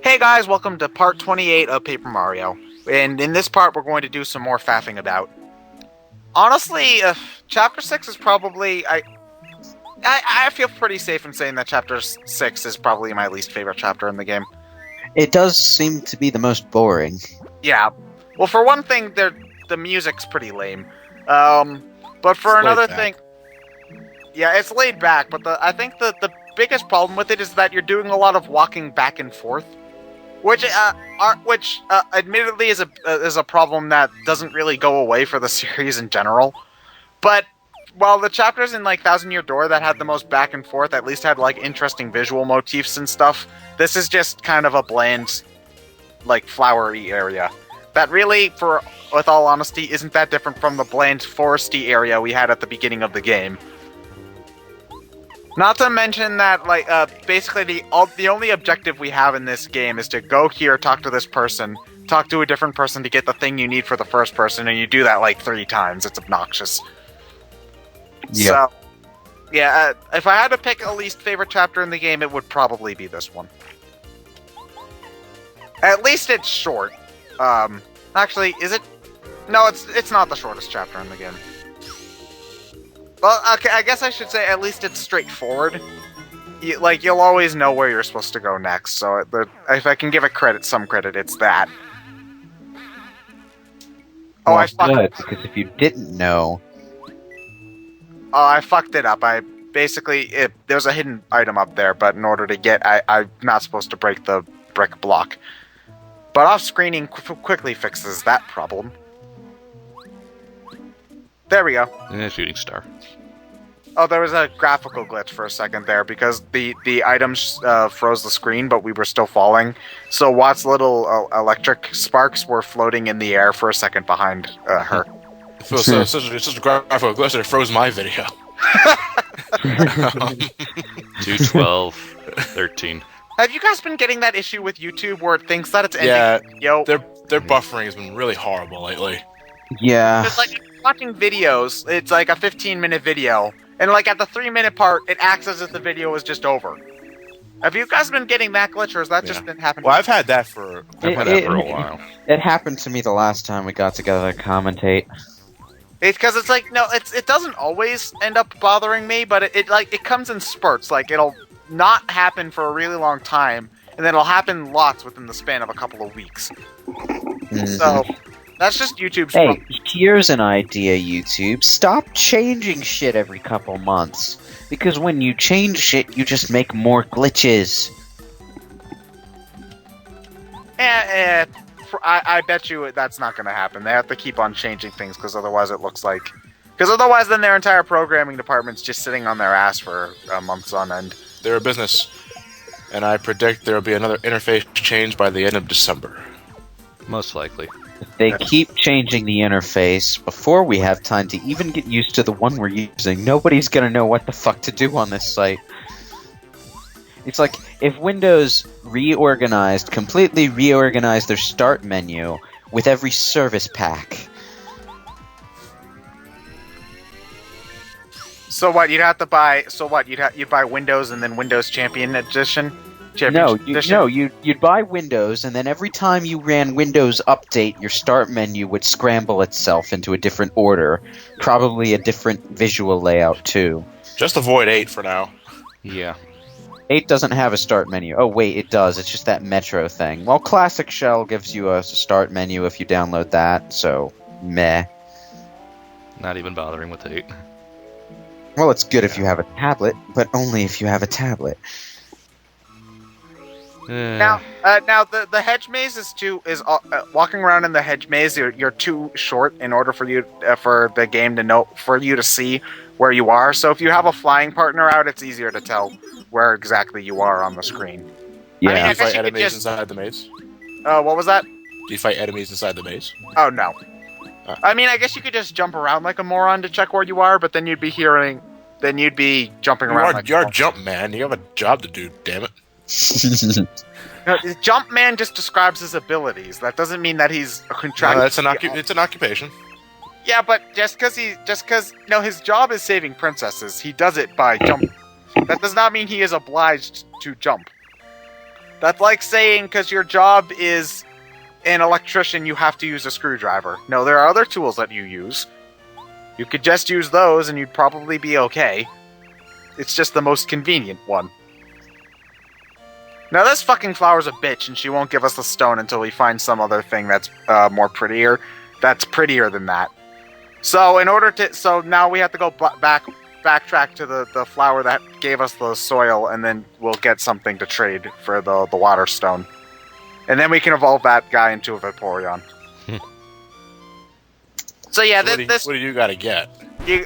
Hey guys, welcome to part 28 of Paper Mario. And in this part, we're going to do some more faffing about. Honestly, Chapter 6 is probably... I feel pretty safe in saying that Chapter 6 is probably my least favorite chapter in the game. It does seem to be the most boring. Yeah. Well, for one thing, the music's pretty lame. But for another thing... Yeah, it's laid back, but I think the biggest problem with it is that you're doing a lot of walking back and forth. Which admittedly is a problem that doesn't really go away for the series in general. But while the chapters in like Thousand Year Door that had the most back and forth at least had like interesting visual motifs and stuff, this is just kind of a bland, like flowery area that really, with all honesty, isn't that different from the bland foresty area we had at the beginning of the game. Not to mention that, like, basically the only objective we have in this game is to go here, talk to this person, talk to a different person to get the thing you need for the first person, and you do that like 3 times. It's obnoxious. Yep. So, yeah, if I had to pick a least favorite chapter in the game, it would probably be this one. At least it's short. Actually, is it? No, it's not the shortest chapter in the game. Well, okay, I guess I should say at least it's straightforward. You'll always know where you're supposed to go next, so if I can give it some credit, it's that. Oh, I fucked it, because if you didn't know... Oh, I fucked it up. There's a hidden item up there, but in order to get, I'm not supposed to break the brick block. But off-screening quickly fixes that problem. There we go. And a shooting star. Oh, there was a graphical glitch for a second there because the items froze the screen, but we were still falling. So Watt's little electric sparks were floating in the air for a second behind her. It's just a graphical glitch that froze my video. 2:12:13. Have you guys been getting that issue with YouTube where it thinks that it's ending? Yeah, their buffering has been really horrible lately. Yeah. It's like watching videos, it's like a 15-minute video, and like at the 3-minute part, it acts as if the video was just over. Have you guys been getting that glitch, or has that just been happening? Well, I've had that for a while. It happened to me the last time we got together to commentate. It's because it's like, no, it doesn't always end up bothering me, but it comes in spurts. Like, it'll not happen for a really long time, and then it'll happen lots within the span of a couple of weeks. Mm-hmm. So... that's just YouTube's problem. Hey, here's an idea, YouTube. Stop changing shit every couple months. Because when you change shit, you just make more glitches. I bet you that's not going to happen. They have to keep on changing things, because otherwise it looks like... because otherwise then their entire programming department's just sitting on their ass for months on end. They're a business. And I predict there will be another interface change by the end of December. Most likely. If they keep changing the interface before we have time to even get used to the one we're using, nobody's gonna know what the fuck to do on this site. It's like, if Windows completely reorganized their start menu with every service pack. So what, you'd have to buy, you'd buy Windows and then Windows Champion Edition? You'd buy Windows, and then every time you ran Windows Update, your start menu would scramble itself into a different order. Probably a different visual layout, too. Just avoid 8 for now. Yeah. 8 doesn't have a start menu. Oh, wait, it does. It's just that Metro thing. Well, Classic Shell gives you a start menu if you download that, so meh. Not even bothering with 8. Well, it's good if you have a tablet, but only if you have a tablet. Now the hedge maze is walking around in the hedge maze. You're too short in order for the game to know, for you to see where you are. So if you have a flying partner out, it's easier to tell where exactly you are on the screen. Yeah. I mean, Do you fight enemies inside the maze? What was that? Do you fight enemies inside the maze? Oh no. I mean, I guess you could just jump around like a moron to check where you are, but then you'd be jumping around. You're a jump man. You have a job to do. Damn it. Jumpman just describes his abilities. That doesn't mean that he's a contracted. No, it's an occupation. Yeah, but just because his job is saving princesses, he does it by jumping. That does not mean he is obliged to jump. That's like saying because your job is an electrician, you have to use a screwdriver. No, there are other tools that you use. You could just use those and you'd probably be okay. It's just the most convenient one. Now this fucking flower's a bitch and she won't give us the stone until we find some other thing that's that's prettier than that. So now we have to go backtrack to the flower that gave us the soil, and then we'll get something to trade for the water stone. And then we can evolve that guy into a Vaporeon. So yeah, what do you gotta get? You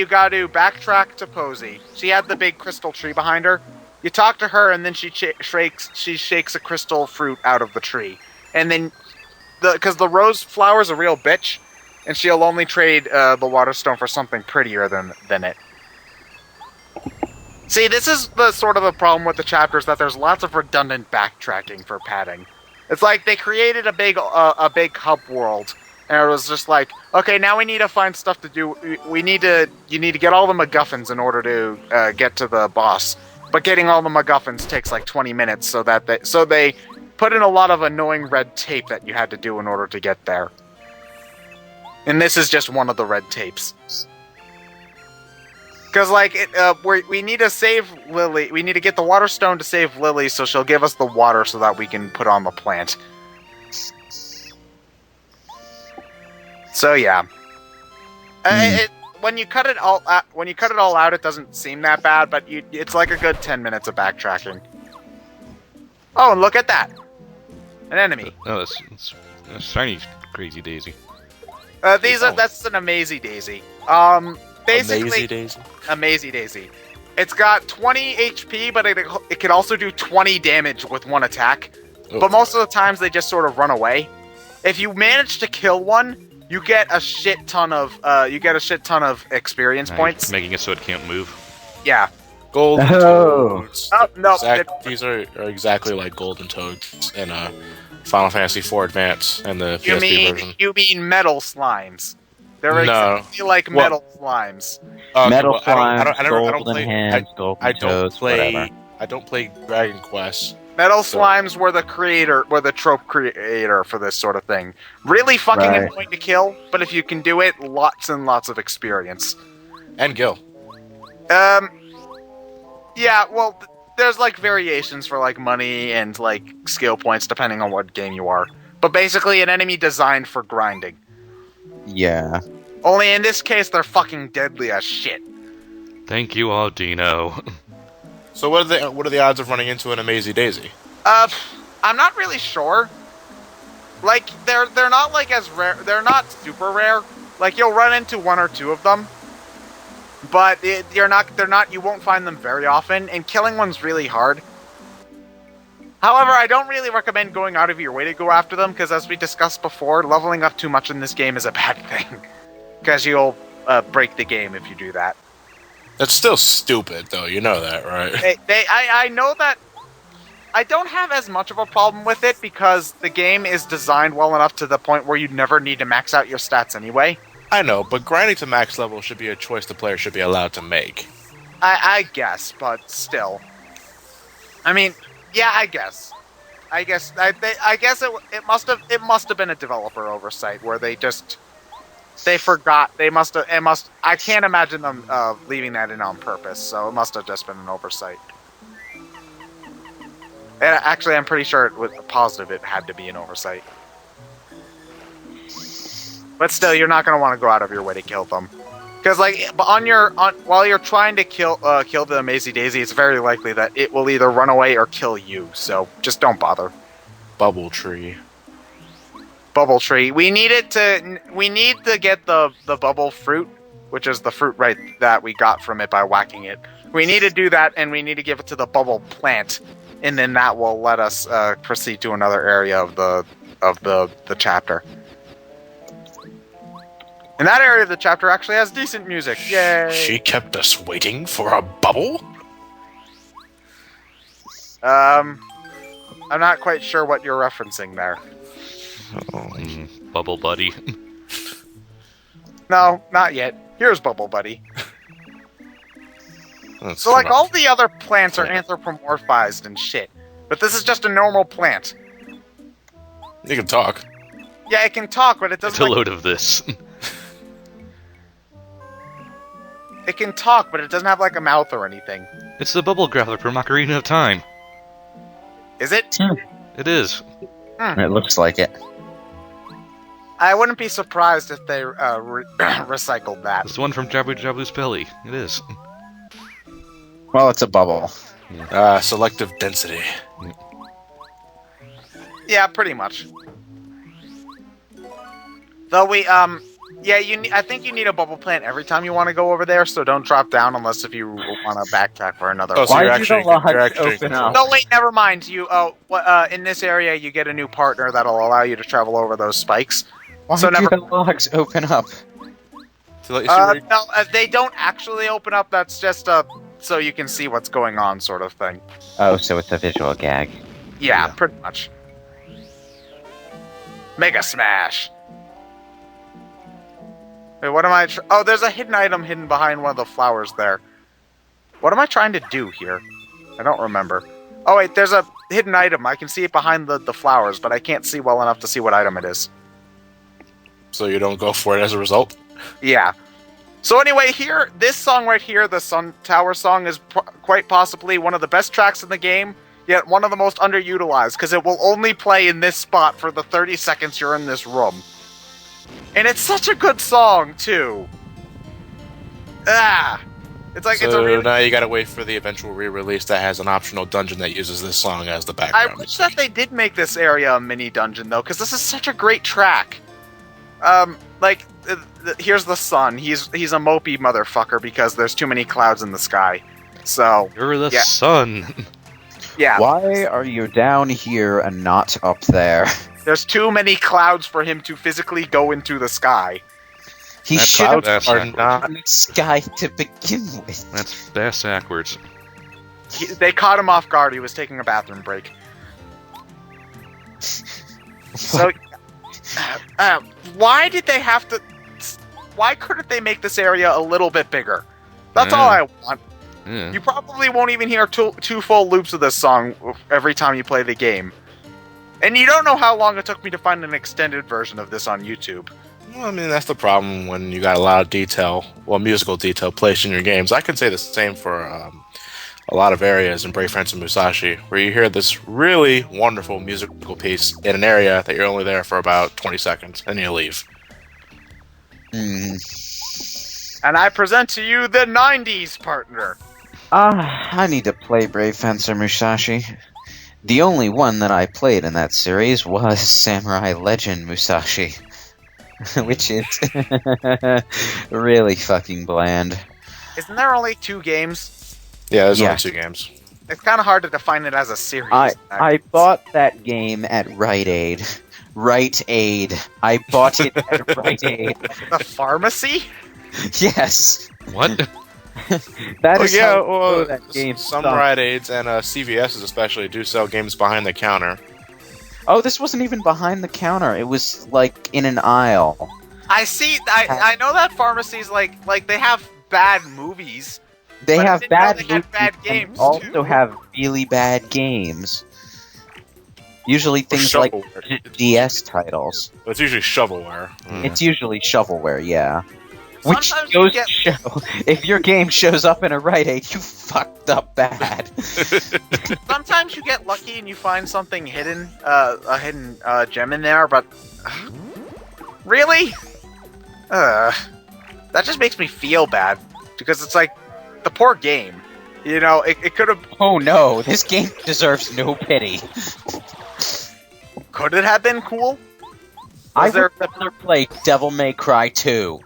got to backtrack to Posey. She had the big crystal tree behind her. You talk to her, and then she shakes a crystal fruit out of the tree. And then, because the rose flower's a real bitch, and she'll only trade the water stone for something prettier than it. See, this is the sort of a problem with the chapters, that there's lots of redundant backtracking for padding. It's like they created a big hub world, and it was just like, okay, now we need to find stuff to do. You need to get all the MacGuffins in order to get to the boss. But getting all the MacGuffins takes like 20 minutes, so they put in a lot of annoying red tape that you had to do in order to get there. And this is just one of the red tapes. Because, like, we need to save Lily. We need to get the water stone to save Lily, so she'll give us the water so that we can put on the plant. So yeah, when you cut it all out, it doesn't seem that bad, but it's like a good 10 minutes of backtracking. Oh, and look at that, an enemy. Oh, that's shiny, crazy Daisy. That's an Amazy Daisy. Basically, Amazy Daisy. It's got 20 HP, but it can also do 20 damage with one attack. Ooh. But most of the times they just sort of run away. If you manage to kill one, you get a shit ton of experience points. Making it so it can't move. Yeah. Golden Toads. Oh no! These are exactly like Golden Toads in Final Fantasy IV Advance and the PSP version. You mean metal slimes? They're exactly like metal slimes. Metal slimes, I don't golden hands, golden toads, whatever. I don't play Dragon Quest. Metal slimes were the trope creator for this sort of thing. Really fucking annoying to kill, but if you can do it, lots and lots of experience. And Gil. Yeah, well, there's like variations for like money and like skill points depending on what game you are. But basically an enemy designed for grinding. Yeah. Only in this case, they're fucking deadly as shit. Thank you, Aldino. So what are the odds of running into an Amazy Daisy? I'm not really sure. Like they're not like as rare. They're not super rare. Like you'll run into one or two of them, but you won't find them very often. And killing one's really hard. However, I don't really recommend going out of your way to go after them, because as we discussed before, leveling up too much in this game is a bad thing. Because you'll break the game if you do that. That's still stupid, though. You know that, right? I know that. I don't have as much of a problem with it, because the game is designed well enough to the point where you never need to max out your stats anyway. I know, but grinding to max level should be a choice the player should be allowed to make. I guess, but still. I mean... Yeah, I guess it must have been a developer oversight where they forgot. I can't imagine them leaving that in on purpose. So it must have just been an oversight. And actually, I'm pretty sure it had to be an oversight. But still, you're not going to want to go out of your way to kill them. Because like while you're trying to kill the Amazy Daisy, it's very likely that it will either run away or kill you. So just don't bother. Bubble tree. We need to get the bubble fruit, which is the fruit that we got from it by whacking it. We need to do that, and we need to give it to the bubble plant, and then that will let us proceed to another area of the chapter. And that area of the chapter actually has decent music. Yay! She kept us waiting for a bubble? I'm not quite sure what you're referencing there. Bubble Buddy. No, not yet. Here's Bubble Buddy. So like all the other plants are anthropomorphized and shit. But this is just a normal plant. You can talk. Yeah, it can talk, but it It's doesn't. a load of this. It can talk, but it doesn't have like a mouth or anything. It's the bubble grappler from Ocarina of Time. Is it? It is. It looks like it. I wouldn't be surprised if they recycled that. It's the one from Jabu Jabu's belly. It is. Well, it's a bubble. Selective density. Yeah, pretty much. Though yeah, I think you need a bubble plant every time you want to go over there, so don't drop down unless if you want to backtrack for another Oh, one. so Why you're do the actually, logs you're actually open up? No, wait, never mind. In this area, you get a new partner that'll allow you to travel over those spikes. Why So do never- the logs open up? to let you see where you- No, they don't actually open up. That's just so you can see what's going on, sort of thing. Oh, so it's a visual gag. Yeah, Yeah. pretty much. Mega Smash. Wait, what am I? Oh, there's a hidden item hidden behind one of the flowers there. What am I trying to do here? I don't remember. Oh wait, there's a hidden item. I can see it behind the flowers, but I can't see well enough to see what item it is. so you don't go for it as a result. Yeah. So anyway, here, this song right here, the Sun Tower song, is quite possibly one of the best tracks in the game, yet one of the most underutilized, because it will only play in this spot for the 30 seconds you're in this room. And it's such a good song, too. It's like, So it's a really... now you gotta wait for the eventual re-release that has an optional dungeon that uses this song as the I background. wish that they did make this area a mini dungeon, though, because this is such a great track. Here's the sun. He's a mopey motherfucker because there's too many clouds in the sky. So, You're the Yeah. sun. yeah. Why are you down here and not up there? There's too many clouds for him to physically go into the sky. He That should have cloud's are backwards. not. in the sky to begin with. That's bass backwards. They caught him off guard. He was taking a bathroom break. So, why did they have to? Why couldn't they make this area a little bit bigger? That's all I want. Yeah. You probably won't even hear two full loops of this song every time you play the game. And you don't know how long it took me to find an extended version of this on YouTube. Well, I mean, that's the problem when you got a lot of detail, musical detail placed in your games. I can say the same for a lot of areas in Brave Fence and Musashi, where you hear this really wonderful musical piece in an area that you're only there for about 20 seconds, and you leave. And I present to you the 90s partner. I need to play Brave Fencer Musashi. The only one that I played in that series was Samurai Legend Musashi, which is really fucking bland. Isn't there only 2 games? Yeah, there's Yeah. only 2 games. It's kind of hard to define it as a series. I bought that game at Rite Aid. Rite Aid. I bought it at Rite Aid. The pharmacy? Yes. What? That is how well, low that game some stunk. Rite Aids and CVS's especially do sell games behind the counter. Oh, this wasn't even behind the counter. It was like in an aisle. I see. I know that pharmacies like they have bad movies. They But I have didn't know bad they had movies bad and games, also too. have really bad games. Usually things like Shovelware. DS titles. It's usually shovelware. It's usually shovelware, yeah. Which Sometimes goes you to show, if your game shows up in a Rite Aid, you fucked up bad. Sometimes you get lucky and you find something hidden, a hidden gem in there, but really, that just makes me feel bad because it's like the poor game. You know, it could have. Oh no, this game deserves no pity. Could it have been cool? I Was there- would rather play Devil May Cry 2.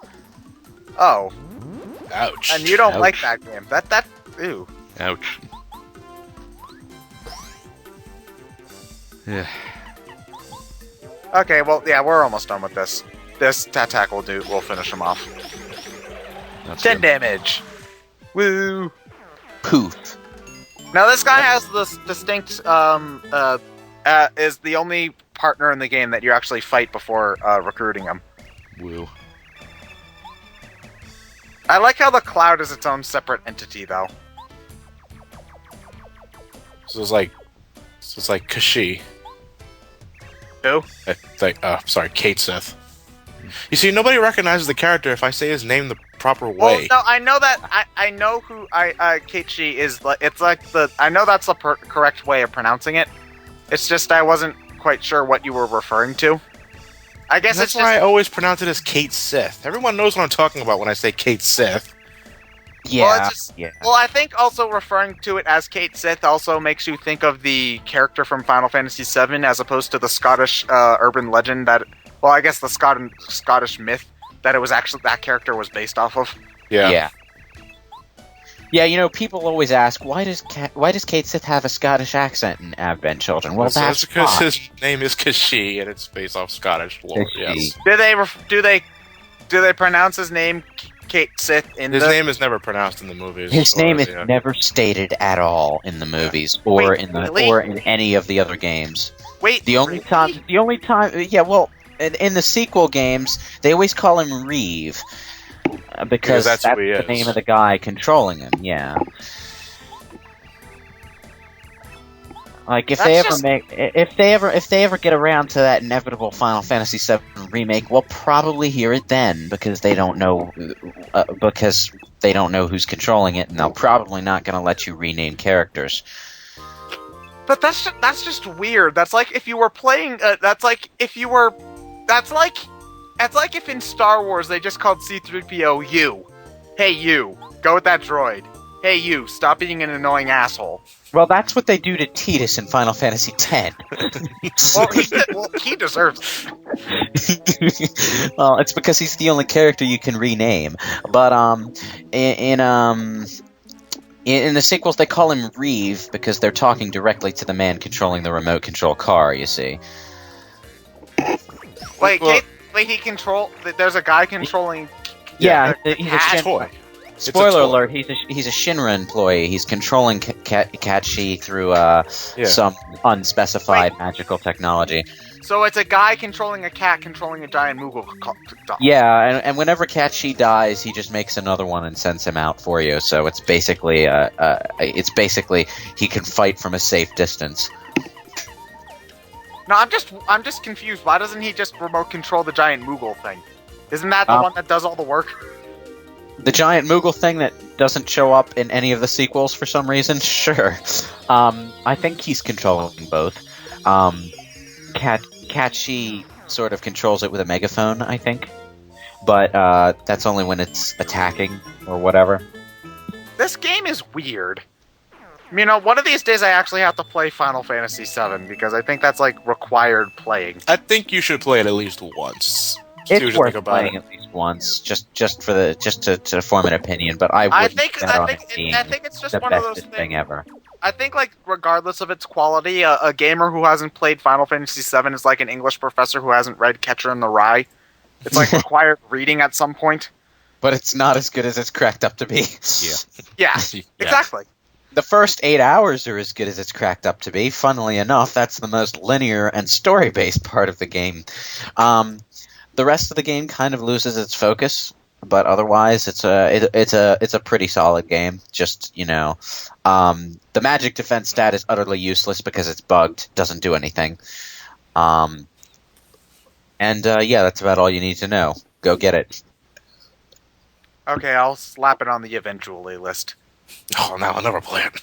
Oh, Ouch. and you don't Ouch. like that game. That ew. Ouch. Yeah. Okay, well, yeah, we're almost done with this. This attack will do. We'll finish him off. That's 10 good. damage. Woo. Poof. Now this guy has this distinct is the only partner in the game that you actually fight before recruiting him. Woo. I like how the cloud is its own separate entity, though. So it's like So it's like Kashi. Who? It's like, sorry, Kate Sith. You see, nobody recognizes the character if I say his name the proper Well, way. no, I know that. I know who Keiichi is. It's like I know that's the correct way of pronouncing it. It's just I wasn't quite sure what you were referring to. I guess That's it's why I just. always pronounce it as Kate Sith. Everyone knows what I'm talking about when I say Kate Sith. Yeah. Well, it's just, yeah. well, I think also referring to it as Kate Sith also makes you think of the character from Final Fantasy VII as opposed to the Scottish urban legend that. Well, I guess the Scottish myth that it was actually that character was based off of. Yeah. Yeah. Yeah, you know, people always ask, why does Kate Sith have a Scottish accent in Advent Children? Well, that's because why. his name is Kashi and it's based off Scottish lore. Kashi. Yes. Do they pronounce his name Kate Sith in His the name is never pronounced in the movies. His name is yeah. never stated at all in the movies or Wait, in the really? or in any of the other games. Wait, The only really? time, yeah, well, in the sequel games, they always call him Reeve because that's that's who he the is. name of the guy controlling him. Yeah. Like if they ever get around to that inevitable Final Fantasy VII remake, we'll probably hear it then because they don't know who's controlling it, and they're probably not going to let you rename characters. But that's just weird. That's like if you were playing. That's like if in Star Wars they just called C-3PO you. Hey you, go with that droid. Hey you, stop being an annoying asshole. Well, that's what they do to Tidus in Final Fantasy X. He deserves it. Well, it's because he's the only character you can rename. But in the sequels, they call him Reeve because they're talking directly to the man controlling the remote control car. You see. Wait, Well- there's a guy controlling. Yeah, he's a cat. Shinra. Toy. Spoiler toy. alert: he's a Shinra employee. He's controlling Kachi through some unspecified magical technology. So it's a guy controlling a cat controlling a giant Moogle doll. Yeah, and whenever Kachi dies, he just makes another one and sends him out for you. So it's basically he can fight from a safe distance. No, I'm just confused. Why doesn't he just remote control the giant Moogle thing? Isn't that the one that does all the work? The giant Moogle thing that doesn't show up in any of the sequels for some reason? Sure. I think he's controlling both. Kachi sort of controls it with a megaphone, I think. But that's only when it's attacking or whatever. This game is weird. You know, one of these days I actually have to play Final Fantasy VII because I think that's like required playing. I think you should play it at least once. See what It's you worth think about playing it. at least once, just to form an opinion. But I I wouldn't think bet on it being it's just the one of those bestest things. thing ever. I think like regardless of its quality, a gamer who hasn't played Final Fantasy VII is like an English professor who hasn't read Catcher in the Rye. It's like required reading at some point. But it's not as good as it's cracked up to be. Yeah, exactly. The first 8 hours are as good as it's cracked up to be. Funnily enough, that's the most linear and story-based part of the game. The rest of the game kind of loses its focus, but otherwise, it's a pretty solid game. Just the magic defense stat is utterly useless because it's bugged, doesn't do anything. Yeah, that's about all you need to know. Go get it. Okay, I'll slap it on the eventually list. Oh, now I'll never play it.